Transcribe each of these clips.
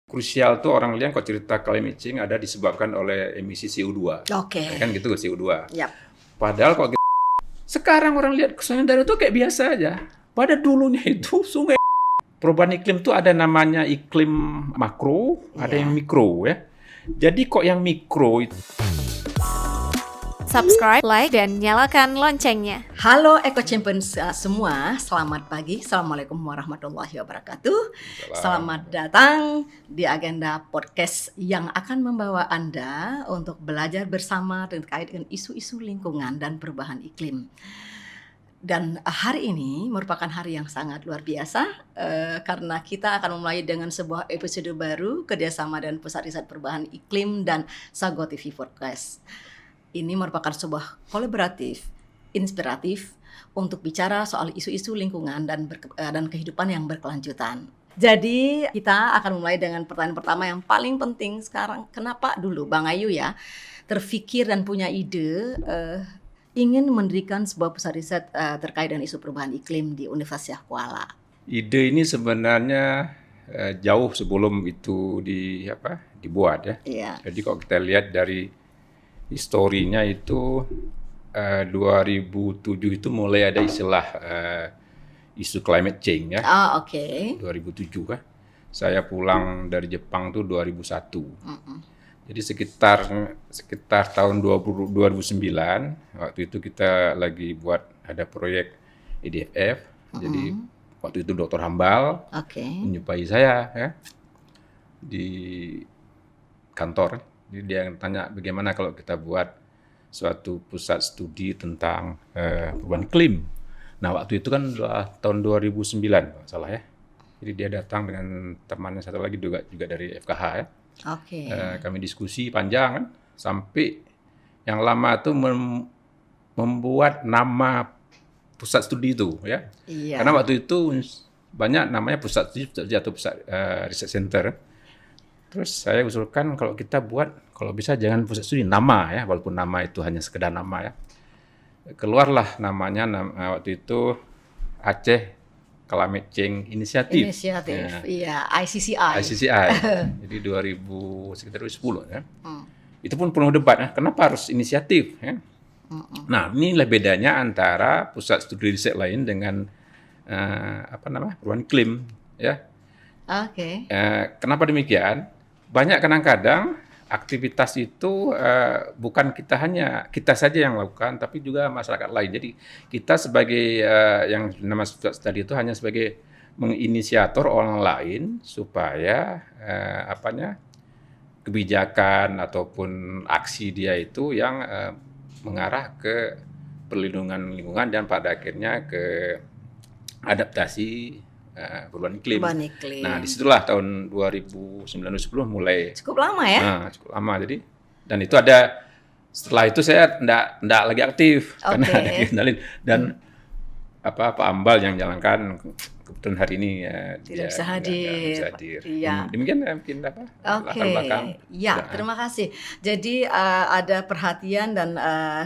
Krusial tuh orang lihat kalau cerita climate change ada disebabkan oleh emisi CO2. Oke. Kan gitu CO2. Yap. Padahal kalau sekarang orang lihat kesannya dari itu kayak biasa aja. Pada dulunya itu sungai. Perubahan iklim tuh ada namanya iklim makro, ada yang mikro ya. Jadi kok yang mikro itu Subscribe, like, dan nyalakan loncengnya. Halo Eco Champions semua, selamat pagi. Assalamualaikum warahmatullahi wabarakatuh. Selamat datang di agenda podcast yang akan membawa Anda untuk belajar bersama terkait dengan isu-isu lingkungan dan perubahan iklim. Dan hari ini merupakan hari yang sangat luar biasa karena kita akan memulai dengan sebuah episode baru kerjasama dengan Pusat Riset Perubahan Iklim dan Sago TV Podcast. Ini merupakan sebuah kolaboratif, inspiratif untuk bicara soal isu-isu lingkungan dan kehidupan yang berkelanjutan. Jadi kita akan mulai dengan pertanyaan pertama yang paling penting sekarang. Kenapa dulu Bang Ayu ya terfikir dan punya ide ingin mendirikan sebuah pusat riset terkait dengan isu perubahan iklim di Universitas Kuala? ide ini sebenarnya jauh sebelum itu dibuat ya. Iya. Jadi kalau kita lihat dari historinya itu 2007 itu mulai ada istilah isu climate change ya. Oke. 2007 kan. Saya pulang dari Jepang tuh 2001. Jadi sekitar tahun 2009 waktu itu kita lagi buat ada proyek EDF. Jadi waktu itu Dr. Hambal menjumpai saya ya di kantor. Jadi dia tanya bagaimana kalau kita buat suatu pusat studi tentang perubahan iklim. Nah waktu itu kan tahun 2009 kalau salah ya. Jadi dia datang dengan temannya satu lagi juga dari FKH ya. Oke. Kami diskusi panjang kan, sampai yang lama itu membuat nama pusat studi itu ya. Iya. Karena waktu itu banyak namanya pusat studi atau pusat research center. Terus saya usulkan kalau kita buat, kalau bisa jangan pusat studi, nama ya, walaupun nama itu hanya sekedar nama ya. Keluarlah namanya waktu itu Aceh Climate Change Initiative. Iya, ICCI. Jadi sekitar 2010 ya. Itu pun penuh debat ya, kenapa harus inisiatif ya. Nah, inilah bedanya antara pusat studi riset lain dengan perubahan iklim ya. Oke. Kenapa demikian? Banyak kadang-kadang aktivitas itu bukan kita saja yang lakukan, tapi juga masyarakat lain. Jadi kita sebagai yang nama tadi itu hanya sebagai menginisiator orang lain supaya kebijakan ataupun aksi dia itu yang mengarah ke perlindungan lingkungan dan pada akhirnya ke adaptasi perubahan iklim. Nah, disitulah tahun 2009-2010 mulai. Cukup lama ya? Cukup lama. Jadi, dan itu ada, setelah itu saya enggak lagi aktif karena ada kendalin. Dan Pak Ambal yang jalankan, kebetulan hari ini tidak bisa hadir. Iya. Demikian mungkin latar belakang. Ya, terima kasih. Jadi ada perhatian dan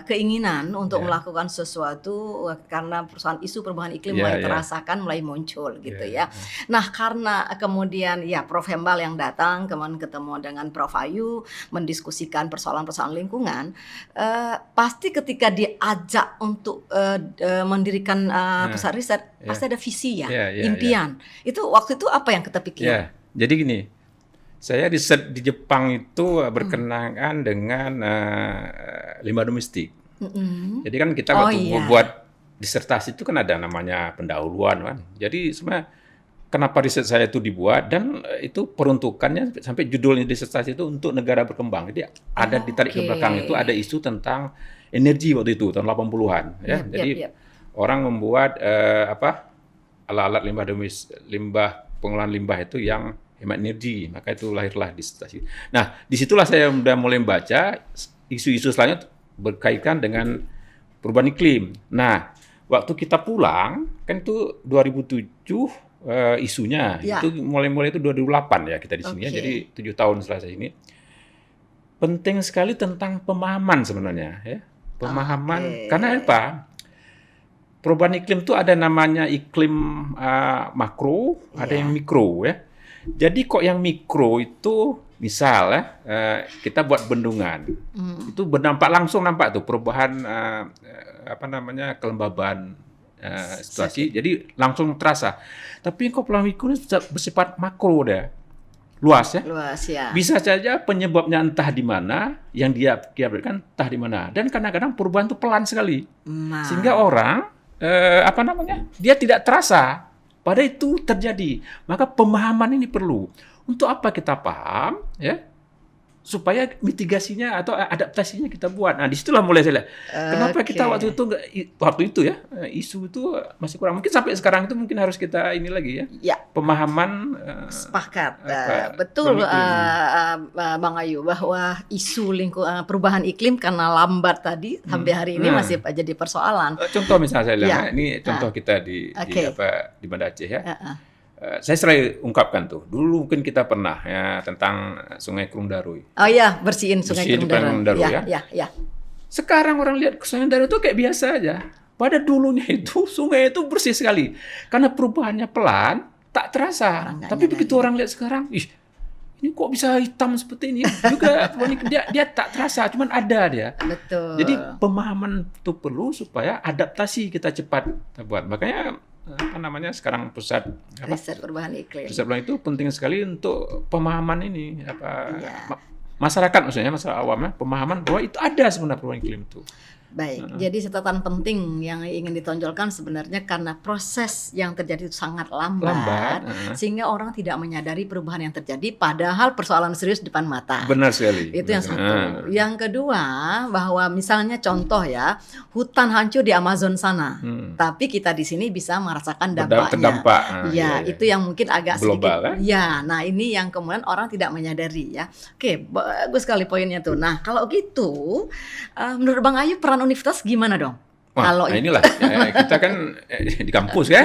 keinginan untuk melakukan sesuatu karena perusahaan isu perubahan iklim mulai terasakan, mulai muncul gitu ya. Nah, karena kemudian ya Prof. Hambal yang datang, kemudian ketemu dengan Prof. Ayu mendiskusikan persoalan-persoalan lingkungan, pasti ketika diajak untuk mendirikan pusat riset, pasti ada visi ya. Impian. Itu waktu itu apa yang kita pikir? Ya, jadi gini, saya riset di Jepang itu berkenaan dengan limbah domestik. Jadi kan kita waktu buat disertasi itu kan ada namanya pendahuluan kan. Jadi sebenarnya kenapa riset saya itu dibuat dan itu peruntukannya sampai judulnya disertasi itu untuk negara berkembang. Jadi ada ditarik ke belakang itu ada isu tentang energi waktu itu tahun 80-an ya. Jadi orang membuat alat-alat limbah pengolahan limbah itu yang hemat energi, maka itu lahirlah disertasi. Nah, disitulah saya sudah mulai membaca isu-isu selanjutnya berkaitan dengan perubahan iklim. Nah, waktu kita pulang kan itu 2007 isunya, itu mulai itu 2008 ya kita di sini ya, jadi 7 tahun setelah saya ini. Penting sekali tentang pemahaman sebenarnya ya, pemahaman karena apa? Perubahan iklim itu ada namanya iklim makro, ada yang mikro ya. Jadi kok yang mikro itu misal ya kita buat bendungan, itu berdampak langsung nampak tuh perubahan kelembaban situasi, jadi langsung terasa. Tapi kok pola mikro ini bersifat makro deh, luas ya. Luas ya. Bisa saja penyebabnya entah di mana, yang dia kibarkan entah di mana, dan kadang-kadang perubahan itu pelan sekali, sehingga orang dia tidak terasa. Pada itu terjadi. Maka pemahaman ini perlu. Untuk apa kita paham, ya, supaya mitigasinya atau adaptasinya kita buat. Nah, disitulah mulai saya lihat. Kenapa kita waktu itu ya, isu itu masih kurang. Mungkin sampai sekarang itu mungkin harus kita ini lagi ya. Ya. Pemahaman. Sepakat. Betul, Bang Ayu, bahwa isu perubahan iklim karena lambat tadi sampai hari ini masih jadi persoalan. Contoh misalnya saya bilang, ini contoh kita di Banda Aceh ya. Saya sering ungkapkan tuh, dulu mungkin kita pernah ya tentang Sungai Krung Darui. Oh iya, bersihin Sungai Krung Darui ya. Sekarang orang lihat Sungai Darui itu kayak biasa aja. Pada dulunya itu sungai itu bersih sekali. Karena perubahannya pelan, tak terasa. Tapi begitu orang lihat sekarang, ini kok bisa hitam seperti ini? Juga dia tak terasa, cuman ada dia. Betul. Jadi pemahaman itu perlu supaya adaptasi kita cepat buat. Makanya sekarang pusat riset perubahan iklim. Riset perubahan itu penting sekali untuk pemahaman ini masyarakat, maksudnya masyarakat awam, pemahaman bahwa itu ada sebenarnya perubahan iklim itu. Baik, jadi catatan penting yang ingin ditonjolkan sebenarnya karena proses yang terjadi itu sangat lambat. Sehingga orang tidak menyadari perubahan yang terjadi padahal persoalan serius depan mata. Benar sekali. Itu yang satu. Yang kedua, bahwa misalnya contoh ya, hutan hancur di Amazon sana, tapi kita di sini bisa merasakan dampaknya. Terdampak. Itu yang mungkin agak global, sedikit. Nah ini yang kemudian orang tidak menyadari ya. Oke, bagus sekali poinnya tuh. Nah kalau gitu, menurut Bang Ayu peran universitas gimana dong? Kalau inilah kita kan di kampus kan.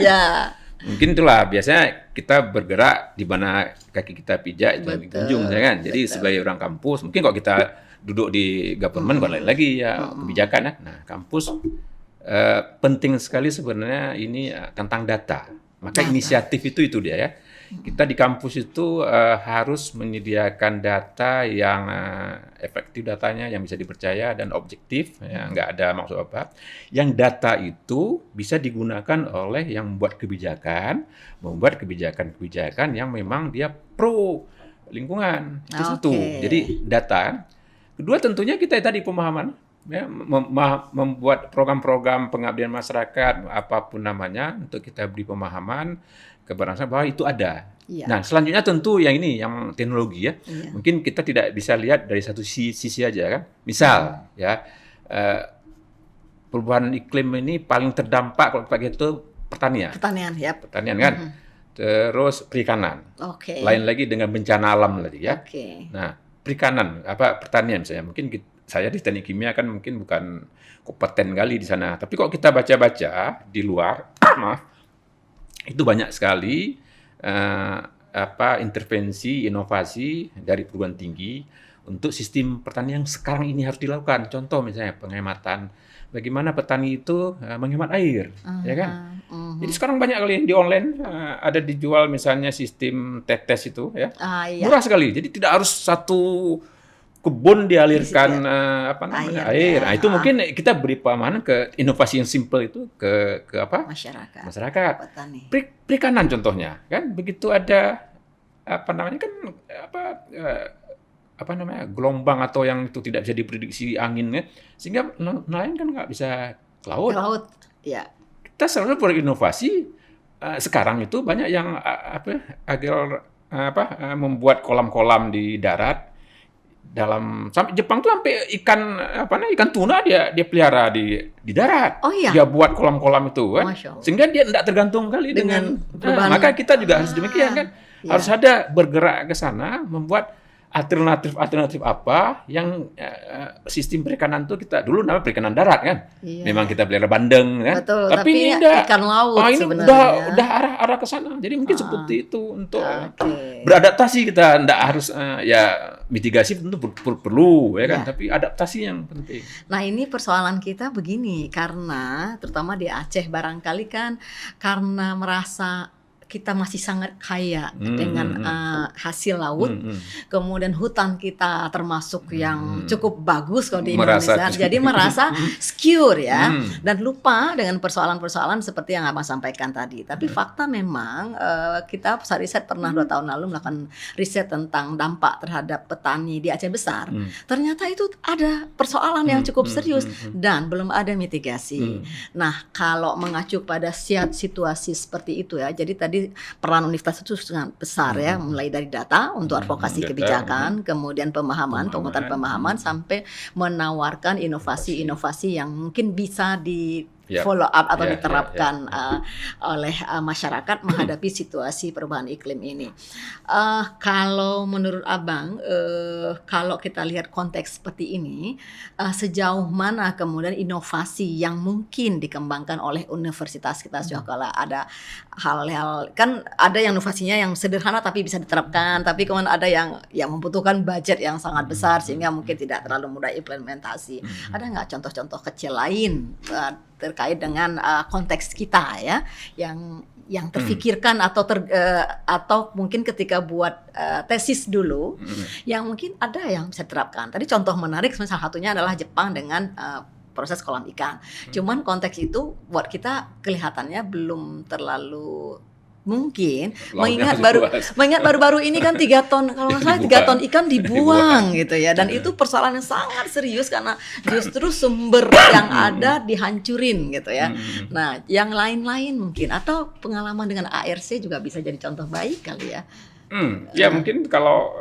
Mungkin itulah biasanya kita bergerak di mana kaki kita pijak itu kunjung, ya kan. Jadi sebagai orang kampus, mungkin kalau kita duduk di government lain lagi ya kebijakan ya. Nah, kampus penting sekali sebenarnya ini tentang data. Maka inisiatif itu dia ya. Kita di kampus itu harus menyediakan data yang efektif, datanya yang bisa dipercaya dan objektif, ya, nggak ada maksud apa. Yang data itu bisa digunakan oleh yang membuat kebijakan yang memang dia pro lingkungan. Itu satu. Jadi data. Kedua tentunya kita tadi pemahaman. Ya, membuat program-program pengabdian masyarakat apapun namanya untuk kita beri pemahaman kepada masyarakat bahwa itu ada. Nah, selanjutnya tentu yang ini yang teknologi ya. Mungkin kita tidak bisa lihat dari satu sisi aja kan. Misal ya perubahan iklim ini paling terdampak kalau pakai itu pertanian. Pertanian kan. Terus perikanan. Lain lagi dengan bencana alam tadi ya. Nah, perikanan pertanian misalnya mungkin saya di teknik kimia kan mungkin bukan kompeten kali di sana. Tapi kalau kita baca-baca di luar, itu banyak sekali intervensi, inovasi dari perguruan tinggi untuk sistem pertanian yang sekarang ini harus dilakukan. Contoh misalnya penghematan. Bagaimana petani itu menghemat air, ya kan? Jadi sekarang banyak kali di online ada dijual misalnya sistem tetes itu, ya, murah sekali. Jadi tidak harus satu kebun dialirkan air. Nah, itu mungkin kita beri pemahaman ke inovasi yang simple itu ke masyarakat. Petani. Perikanan contohnya, kan begitu ada gelombang atau yang itu tidak bisa diprediksi anginnya, sehingga nelayan kan nggak bisa ke laut. Ya. Kita selalu berinovasi. Sekarang itu banyak yang membuat kolam-kolam di darat. Sampai Jepang tuh sampai ikan tuna dia pelihara di darat. Dia buat kolam-kolam itu kan. Sehingga dia tidak tergantung kali dengan maka kita juga harus demikian kan. Harus ada bergerak ke sana membuat alternatif apa yang sistem perikanan itu kita dulu namanya perikanan darat kan. Memang kita pelihara bandeng kan. Betul, tapi ini ikan laut ini sebenarnya. udah arah ke sana. Jadi mungkin seperti itu untuk beradaptasi kita tidak harus mitigasi tentu perlu ya kan, tapi adaptasi yang penting. Nah, ini persoalan kita begini karena terutama di Aceh barangkali kan karena merasa kita masih sangat kaya dengan hasil laut. Kemudian hutan kita termasuk yang cukup bagus kalau di Indonesia. Jadi merasa secure ya, dan lupa dengan persoalan-persoalan seperti yang Abang sampaikan tadi. Tapi fakta memang kita pusat riset pernah 2 tahun lalu melakukan riset tentang dampak terhadap petani di Aceh Besar. Ternyata itu ada persoalan yang cukup serius dan belum ada mitigasi. Nah, kalau mengacu pada situasi seperti itu ya, jadi tadi peran universitas itu sangat besar ya, mulai dari data untuk advokasi kebijakan, kemudian penguatan pemahaman sampai menawarkan inovasi-inovasi yang mungkin bisa di follow up atau diterapkan oleh masyarakat menghadapi situasi perubahan iklim ini. Kalau menurut Abang, kalau kita lihat konteks seperti ini, sejauh mana kemudian inovasi yang mungkin dikembangkan oleh universitas kita sejauh kalau ada hal-hal, kan ada yang inovasinya yang sederhana tapi bisa diterapkan, tapi kemudian ada yang membutuhkan budget yang sangat besar sehingga mungkin tidak terlalu mudah implementasi. Ada nggak contoh-contoh kecil lain terkait dengan konteks kita ya, yang terfikirkan atau mungkin ketika buat tesis dulu yang mungkin ada yang bisa diterapkan. Tadi contoh menarik salah satunya adalah Jepang dengan proses kolam ikan. Cuman konteks itu buat kita kelihatannya belum terlalu mungkin, mengingat baru-baru ini kan 3 ton, kalau nggak salah 3 ton ikan dibuang gitu ya, dan itu persoalan yang sangat serius karena justru sumber yang ada dihancurin gitu ya. Nah, yang lain-lain mungkin atau pengalaman dengan ARC juga bisa jadi contoh baik kali ya. Ya mungkin kalau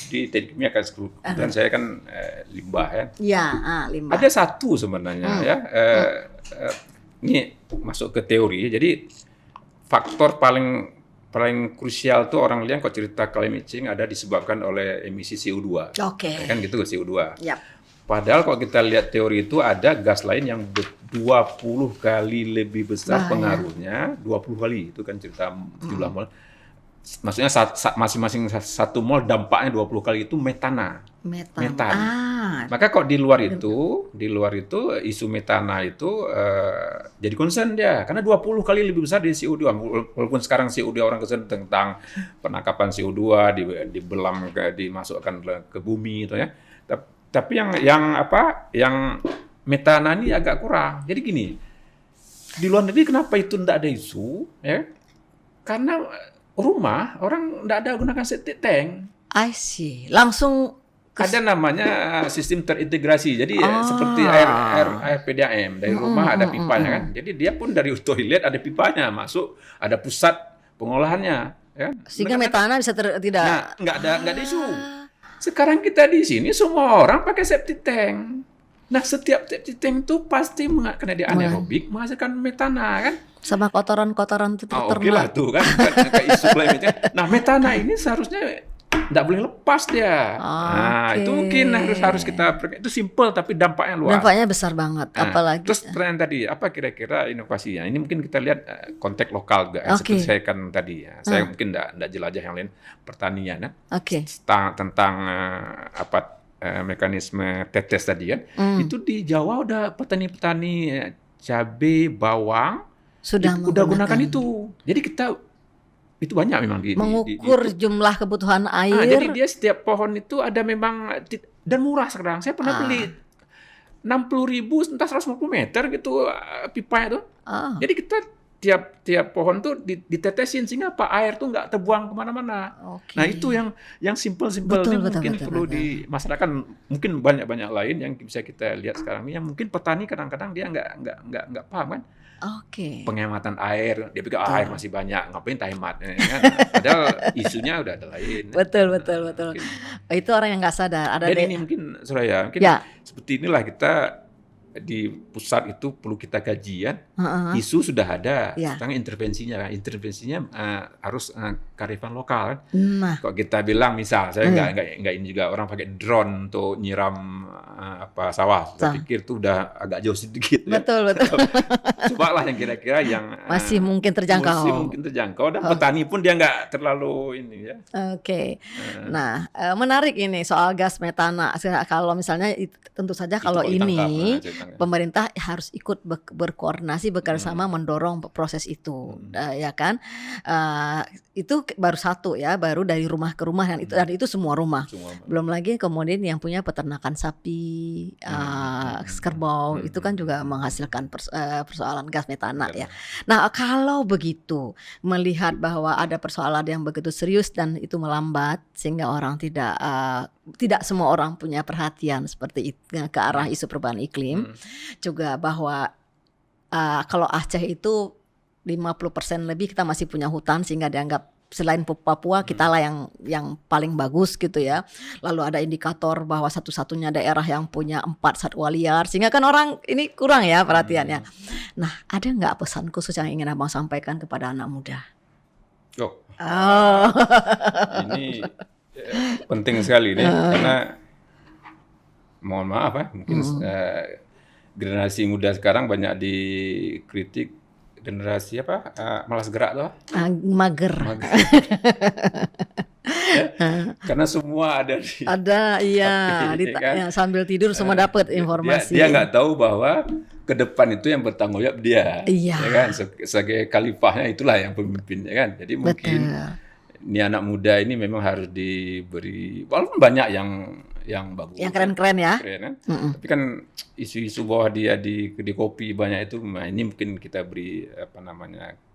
di teknik kimia dan saya kan limbah ya. Ya, limbah. Ada satu sebenarnya ya. Ini masuk ke teori. Jadi faktor paling krusial tuh orang lihat kalau cerita climate change ada disebabkan oleh emisi CO2. Oke. Kan gitu CO2. Yap. Padahal kalau kita lihat teori itu ada gas lain yang 20 kali lebih besar pengaruhnya, 20 kali itu kan cerita jumlah mol. Maksudnya masing-masing 1 mol dampaknya 20 kali itu metan. Maka kok di luar itu isu metana itu jadi concern dia karena 20 kali lebih besar dari CO2. Walaupun sekarang CO2 orang concern tentang penangkapan CO2 dibelam dimasukkan ke bumi itu ya. Tapi yang metana ini agak kurang. Jadi gini, di luar negeri kenapa itu tidak ada isu ya? Karena rumah orang tidak ada gunakan septic tank. I see. Langsung ada namanya sistem terintegrasi. Jadi seperti air PDAM dari rumah ada pipanya kan. Jadi dia pun dari toilet ada pipanya masuk, ada pusat pengolahannya ya. Sehingga metana bisa tidak. Nah, nggak ada isu. Sekarang kita di sini semua orang pakai septic tank. Nah, setiap septic tank itu pasti karena dia anaerobik menghasilkan metana kan. Sama kotoran-kotoran itu ternak. Oke lah tuh kan isu climate. Nah, metana ini seharusnya nggak boleh lepas dia. Nah, itu mungkin harus kita itu simple tapi dampaknya luas. Dampaknya besar banget. Nah, apalagi terus pertanyaan tadi, apa kira-kira inovasinya? Ini mungkin kita lihat konteks lokal juga. Seperti saya kan tadi ya. Saya mungkin nggak jelajah yang lain pertanian ya. Tentang mekanisme tetes tadi kan. Itu di Jawa udah petani-petani cabai, bawang udah gunakan itu. Jadi kita itu banyak memang mengukur jumlah kebutuhan air. Jadi dia setiap pohon itu ada memang dan murah sekarang. Saya pernah beli 60.000 entah 150 meter gitu pipanya tuh. Jadi kita tiap pohon tuh ditetesin sehingga air tuh nggak terbuang kemana-mana. Nah itu yang simple ini mungkin perlu di masyarakat, mungkin banyak lain yang bisa kita lihat sekarang ini yang mungkin petani kadang-kadang dia nggak paham kan. Penghematan air, dia pikir air masih banyak, ngapain hemat kan? Padahal isunya udah ada lain. Betul. Itu orang yang nggak sadar. Dan ini mungkin Suraya, seperti inilah kita di pusat itu perlu kita kajian. Isu sudah ada, sekarang intervensinya harus kearifan lokal kan. Kok kita bilang misal saya nggak ini juga orang pakai drone untuk nyiram sawah. Saya pikir itu udah agak jauh sedikit. Betul. Cobalah yang kira-kira yang masih mungkin terjangkau. Masih mungkin terjangkau dan petani pun dia nggak terlalu ini ya. Oke. Nah, menarik ini soal gas metana. Kalau misalnya tentu saja kalau ini pemerintah harus ikut berkoordinasi bekerjasama mendorong proses itu, ya kan? Itu baru satu ya, baru dari rumah ke rumah dan itu semua rumah. Belum lagi kemudian yang punya peternakan sapi, kerbau itu kan juga menghasilkan persoalan gas metana ya. Nah, kalau begitu melihat bahwa ada persoalan yang begitu serius dan itu melambat sehingga orang tidak semua orang punya perhatian seperti itu ke arah isu perubahan iklim, juga bahwa kalau Aceh itu 50% lebih kita masih punya hutan sehingga dianggap selain Papua kita lah yang paling bagus gitu ya. Lalu ada indikator bahwa satu-satunya daerah yang punya 4 satwa liar, sehingga kan orang ini kurang ya perhatiannya. Nah, ada nggak pesan khusus yang ingin Abang sampaikan kepada anak muda? Ini penting sekali nih, karena mohon maaf ya, mungkin generasi muda sekarang banyak dikritik generasi malas gerak tuh. Mager. Karena semua ada kan? Sambil tidur semua dapat informasi. Dia nggak tahu bahwa ke depan itu yang bertanggung jawab dia. Iya. Ya kan? Sebagai khalifahnya itulah yang pemimpinnya kan. Jadi mungkin ini anak muda ini memang harus diberi, walaupun banyak yang bagus. Yang keren-keren ya. Keren, kan? Tapi kan isu-isu bahwa dia di kopi banyak itu, ini mungkin kita beri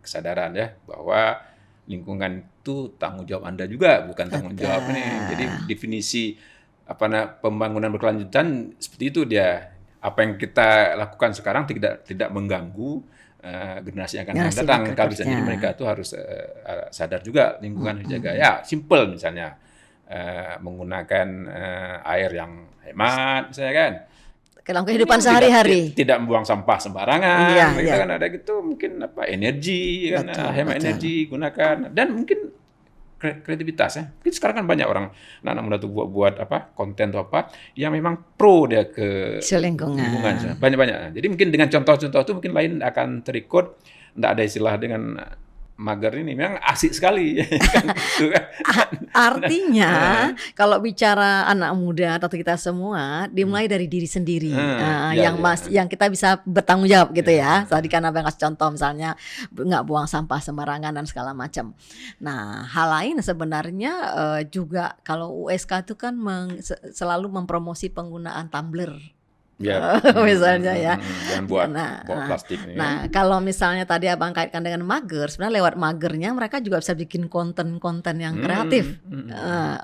kesadaran ya bahwa lingkungan itu tanggung jawab Anda juga, bukan tanggung jawab ini. Jadi definisi pembangunan berkelanjutan seperti itu dia. Apa yang kita lakukan sekarang tidak mengganggu generasi yang akan datang. Kalau bisa jadi mereka itu harus sadar juga lingkungan dijaga. Ya, simple misalnya menggunakan air yang hemat misalnya kan. Dalam kehidupan sehari-hari. Tidak membuang sampah sembarangan. Kita kan ada gitu mungkin energi kan, hemat energi gunakan, dan mungkin kreativitas ya. Mungkin sekarang kan banyak orang anak muda tuh buat konten atau yang memang pro dia ke lingkungan. Banyak. Jadi mungkin dengan contoh-contoh itu mungkin lain akan terikut. Nggak ada istilah dengan mager ini, memang asik sekali. Artinya kalau bicara anak muda atau kita semua dimulai dari diri sendiri, yang kita bisa bertanggung jawab gitu ya. Tadi kan Abang kasih contoh misalnya nggak buang sampah sembarangan dan segala macam. Nah, hal lain sebenarnya juga kalau USK itu kan selalu mempromosi penggunaan tumbler. Misalnya ya. Jangan buat plastik nih. Nah, kalau misalnya tadi Abang kaitkan dengan mager, sebenarnya lewat magernya mereka juga bisa bikin konten-konten yang kreatif.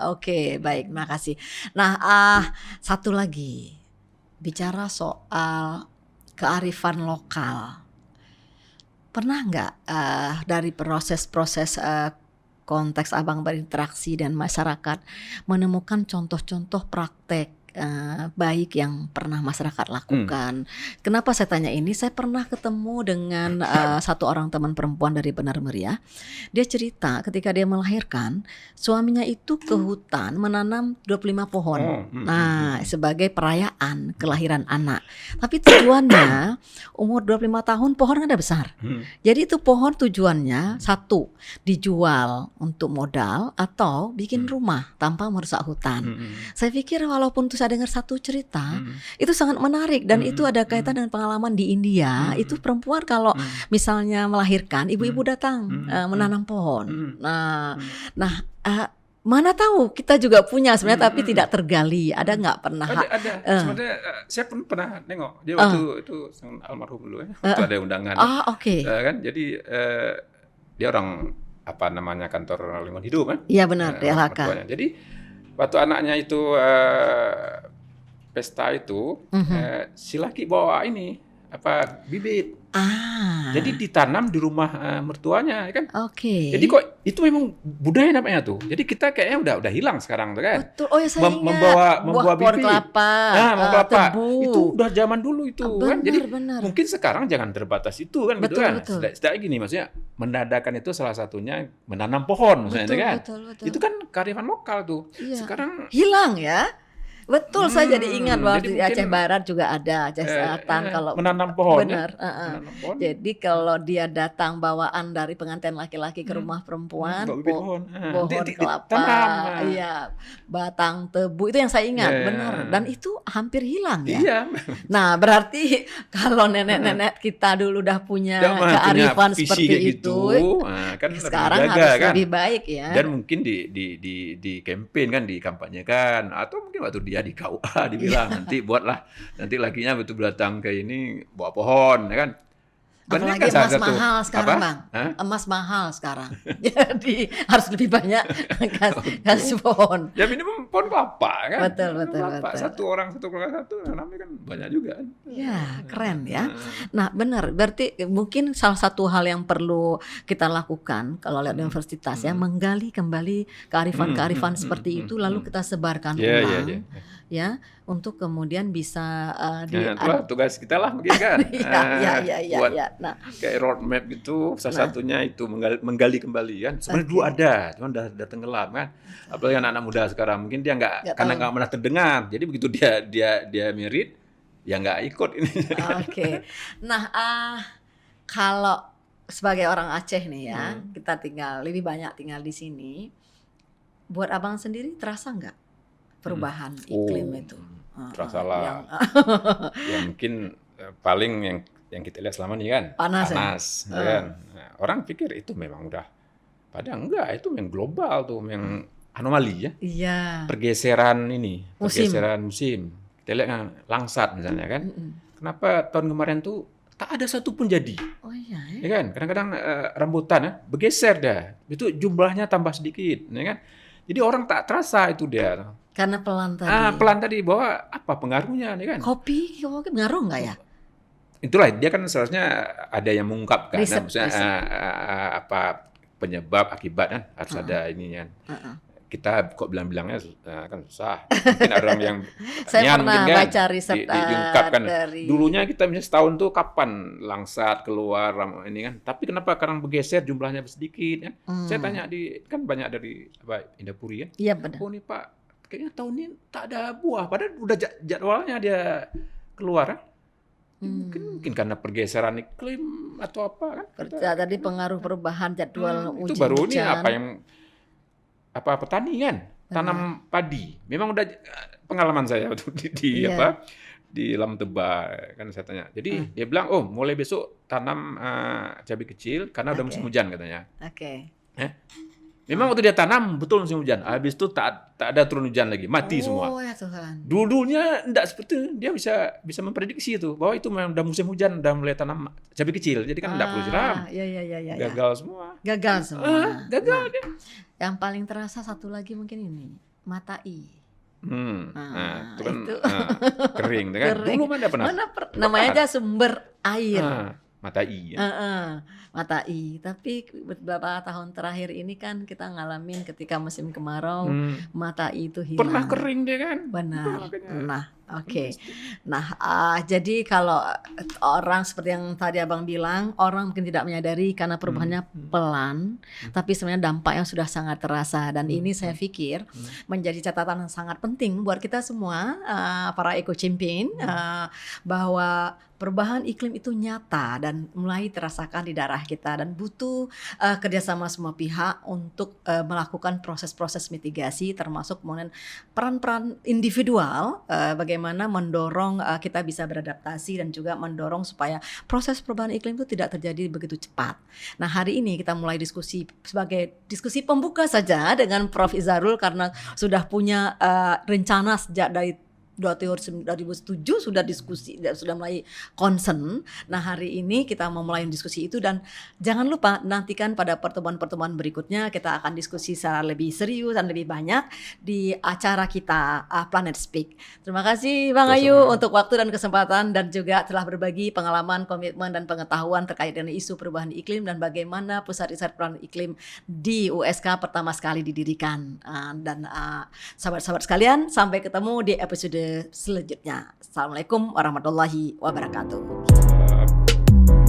Oke, baik, makasih. Nah, satu lagi, bicara soal kearifan lokal. Pernah nggak dari proses-proses konteks Abang berinteraksi dan masyarakat menemukan contoh-contoh praktek baik yang pernah masyarakat lakukan? Kenapa saya tanya ini? Saya pernah ketemu dengan satu orang teman perempuan dari Benar Meriah. Dia cerita ketika dia melahirkan, suaminya itu ke hutan menanam 25 pohon. Nah, sebagai perayaan kelahiran anak. Tapi tujuannya umur 25 tahun pohon kan udah besar. Jadi itu pohon tujuannya satu, dijual untuk modal atau bikin rumah tanpa merusak hutan. Saya pikir walaupun itu saya dengar satu cerita itu sangat menarik dan itu ada kaitan dengan pengalaman di India. Itu perempuan kalau misalnya melahirkan, ibu-ibu datang menanam pohon. Nah, mana tahu kita juga punya sebenarnya tapi tidak tergali. Ada nggak pernah? Ada. Sebenarnya saya pun pernah nengok dia waktu itu almarhum dulu ya. Waktu ada undangan. Kan jadi dia orang kantor lingkungan hidup kan? Iya benar, DLHK. Jadi waktu anaknya itu pesta itu, si laki bawa bibit. Jadi ditanam di rumah mertuanya, kan? Jadi kok itu memang budaya namanya tuh. Jadi kita kayaknya udah hilang sekarang tuh kan? Betul. Oh ya saya membawa bibit. Kelapa, tebu. Itu udah zaman dulu itu kan. Jadi benar. mungkin sekarang jangan terbatas itu kan, gitu kan? Betul. Setidaknya gini, maksudnya mendadakan itu salah satunya menanam pohon, maksudnya kan? Betul. Itu kan kearifan lokal tuh. Iya. Sekarang hilang ya. Betul, saya jadi ingat bahwa Jadi di Aceh mungkin Barat juga ada Aceh Selatan kalau menanam pohon, benar. menanam pohon. Jadi kalau dia datang bawaan dari pengantin laki-laki ke rumah perempuan, Bawa bibit pohon. pohon kelapa, Tanam. iya, batang tebu itu yang saya ingat, Ya. benar. Dan itu hampir hilang ya. Iya. Nah, berarti kalau nenek-nenek kita dulu udah punya Udah mah kearifan punya visi seperti kayak itu, kan sekarang harus harus dijaga, kan. lebih baik ya. Dan mungkin di campaign kan, dikampanyekan, atau mungkin waktu dia di KUA dibilang nanti buatlah, nanti lakinya betul datang ke ini bawa pohon, ya kan. Banyak Apalagi kan salah emas satu- mahal sekarang, apa? Bang. Hah? Emas mahal sekarang. Jadi harus lebih banyak kasih pohon. Ya minimum pohon kelapa kan. Betul, Pohon betul, kelapa. betul. Satu orang satu keluarga satu, namanya kan banyak juga kan. Ya, keren ya. Nah, benar. Berarti mungkin salah satu hal yang perlu kita lakukan kalau lihat universitas ya, menggali kembali kearifan-kearifan seperti itu, lalu kita sebarkan Iya, iya, ulang, iya. ya, untuk kemudian bisa Nah, itulah tugas kita lah mungkin kan. Iya. Buat Nah, kayak roadmap gitu, salah satunya itu menggali kembali kan. Sebenarnya dulu ada, cuman udah tenggelam kan. Apalagi anak-anak muda sekarang, mungkin dia Nggak karena tahu. nggak pernah terdengar. Jadi begitu dia merit, ya nggak ikut ini. oke. Nah, kalau sebagai orang Aceh nih ya, kita lebih banyak tinggal di sini. Buat abang sendiri terasa nggak perubahan iklim Oh, itu? terasa lah. Yang Ya mungkin paling yang kita lihat selama ini kan Panas ya? ya kan. Nah, orang pikir itu memang udah, padahal enggak, itu memang global tuh, memang anomali ya. iya. Pergeseran ini, Musim. pergeseran musim. Kita lihat kan langsat misalnya kan. Kenapa tahun kemarin tuh tak ada satupun jadi, Oh iya ya. ya kan? Kadang-kadang rambutan ya bergeser dah, itu jumlahnya tambah sedikit, ya kan? Jadi orang tak terasa itu dia. Karena pelan tadi. Pelan tadi, bahwa apa pengaruhnya, ya kan? Kopi ngaruh nggak ya? Itulah dia kan seharusnya ada yang mengungkapkan, Riset, maksudnya riset. apa penyebab akibat kan harus ada ini kan. Kita kok bilang-bilangnya kan susah. Mungkin ada orang yang Saya pertanyaan pernah mungkin kan, baca riset diungkapkan. dari Dulunya kita misalnya setahun tuh kapan langsat keluar ini kan. Tapi kenapa sekarang bergeser jumlahnya sedikit kan? Saya tanya kan banyak dari Indapuri kan. Iya benar. Oh nih Pak, kayaknya tahun ini tak ada buah. Padahal udah jadwalnya dia keluar kan. Mungkin karena pergeseran iklim atau apa kan? Tadi pengaruh perubahan jadwal Itu hujan. baru ini apa petani kan tanam padi. Memang udah pengalaman saya waktu di Iya. di Lam Teba kan saya tanya. Jadi dia bilang, oh mulai besok tanam cabai kecil karena udah musim hujan katanya. Oke. Memang waktu dia tanam betul musim hujan. Habis itu tak ada turun hujan lagi, mati semua. Oh ya Tuhan. Dulunya enggak seperti itu. Dia bisa memprediksi itu bahwa itu memang udah musim hujan, udah mulai tanam cabai kecil. Jadi kan enggak perlu siram. Iya. Gagal semua. Gagal semua. Gagal Nah, dia. yang paling terasa satu lagi mungkin ini, matai. Nah, itu kan itu. kering, kan? Kering. Dulu mana pernah? Namanya aja sumber air. Mata I. Ya? Matai. Tapi beberapa tahun terakhir ini kan kita ngalamin ketika musim kemarau, matai itu hilang. Pernah kering dia kan? Benar. Makanya. Nah, oke. Nah, jadi kalau orang seperti yang tadi Abang bilang, orang mungkin tidak menyadari karena perubahannya pelan, tapi sebenarnya dampaknya sudah sangat terasa. Dan ini saya pikir menjadi catatan yang sangat penting buat kita semua, para eco champion, bahwa perubahan iklim itu nyata dan mulai terasakan di daerah kita dan butuh kerjasama semua pihak untuk melakukan proses-proses mitigasi, termasuk kemudian peran-peran individual bagaimana mendorong kita bisa beradaptasi dan juga mendorong supaya proses perubahan iklim itu tidak terjadi begitu cepat. Nah, hari ini kita mulai diskusi sebagai diskusi pembuka saja dengan Prof. Izharul karena sudah punya rencana sejak dari 2007 sudah diskusi, sudah mulai concern. Nah, hari ini kita mau mulai diskusi itu dan jangan lupa nantikan pada pertemuan-pertemuan berikutnya kita akan diskusi secara lebih serius dan lebih banyak di acara kita Planet Speak. Terima kasih Bang Ayu untuk waktu dan kesempatan dan juga telah berbagi pengalaman, komitmen dan pengetahuan terkait dengan isu perubahan iklim dan bagaimana Pusat Riset Perubahan Iklim di USK pertama sekali didirikan. Dan sahabat-sahabat sekalian, sampai ketemu di episode selanjutnya. Assalamualaikum warahmatullahi wabarakatuh.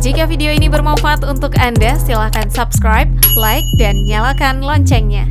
Jika video ini bermanfaat untuk Anda, silakan subscribe, like, dan nyalakan loncengnya.